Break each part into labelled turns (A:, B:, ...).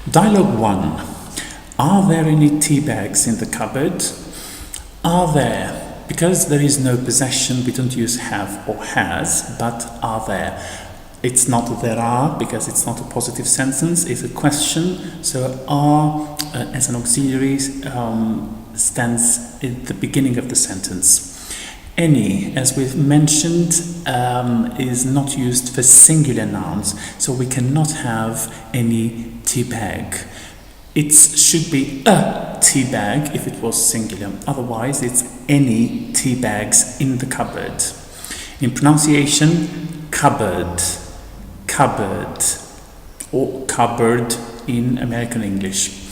A: Dialogue 1. Are there any tea bags in the cupboard? Are there? Because there is no possession, we don't use have or has, but are there. It's not there are, because it's not a positive sentence, it's a question. So are as an auxiliary stands at the beginning of the sentence. Any, as we've mentioned, is not used for singular nouns, so we cannot have any tea bag. It should be a tea bag if it was singular, otherwise it's any tea bags in the cupboard. In pronunciation, cupboard, cupboard, or cupboard in American English.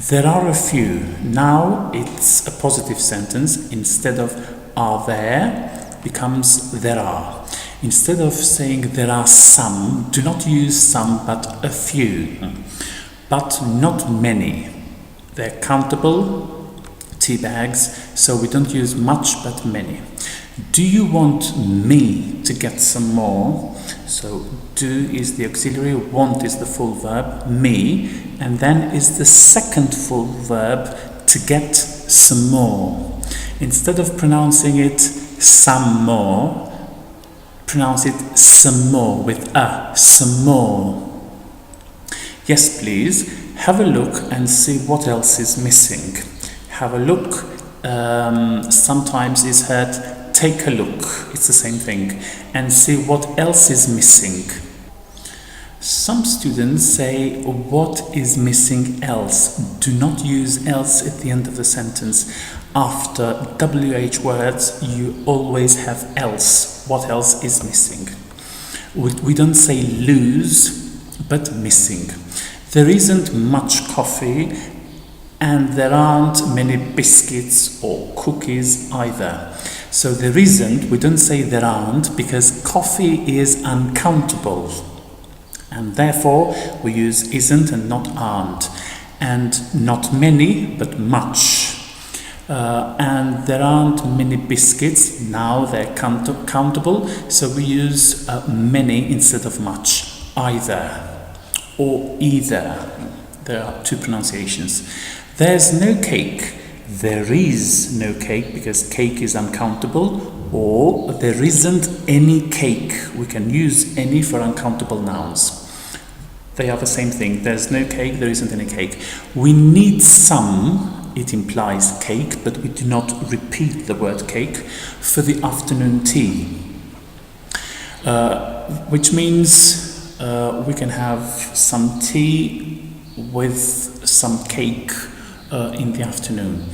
A: There are a few. Now it's a positive sentence. Instead of are there, becomes there are. Instead of saying there are some, do not use some but a few. But not many. They're countable tea bags, so we don't use much but many. Do you want me to get some more? So do is the auxiliary, want is the full verb, me, and then is the second full verb, to get some more. Instead of pronouncing it some more, pronounce it some more with a, some more. Yes, please. Have a look and see what else is missing. Have a look sometimes is heard take a look. It's the same thing. And see what else is missing. Some students say what is missing else. Do not use else at the end of the sentence. After WH words, you always have else. What else is missing? We don't say lose, but missing. There isn't much coffee, and there aren't many biscuits or cookies either. So there isn't, we don't say there aren't, because coffee is uncountable. And therefore, we use isn't and not aren't. And not many, but much. And there aren't many biscuits, now they're countable, so we use many instead of much. Either or either. There are two pronunciations. There's no cake. There is no cake, because cake is uncountable. Or there isn't any cake. We can use any for uncountable nouns. They are the same thing. There's no cake, there isn't any cake. We need some. It implies cake, but we do not repeat the word cake for the afternoon tea. Which means we can have some tea with some cake in the afternoon.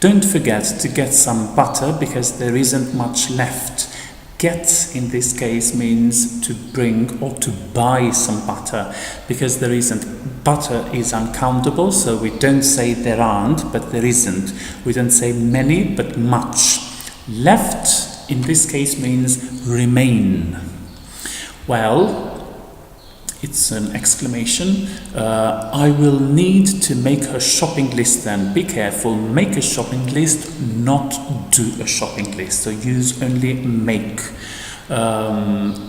A: Don't forget to get some butter, because there isn't much left. Get in this case means to bring or to buy some butter, because there isn't. Butter is uncountable, so we don't say there aren't, but there isn't. We don't say many, but much. Left in this case means remain. Well, it's an exclamation. I will need to make a shopping list then. Be careful, make a shopping list, not do a shopping list. So use only make.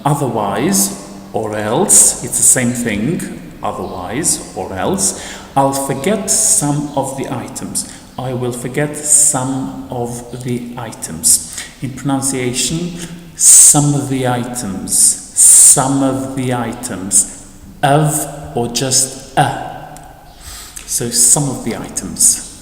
A: Otherwise, or else, it's the same thing. Otherwise, or else, I'll forget some of the items. I will forget some of the items. In pronunciation, some of the items, some of the items, of or just a. So some of the items.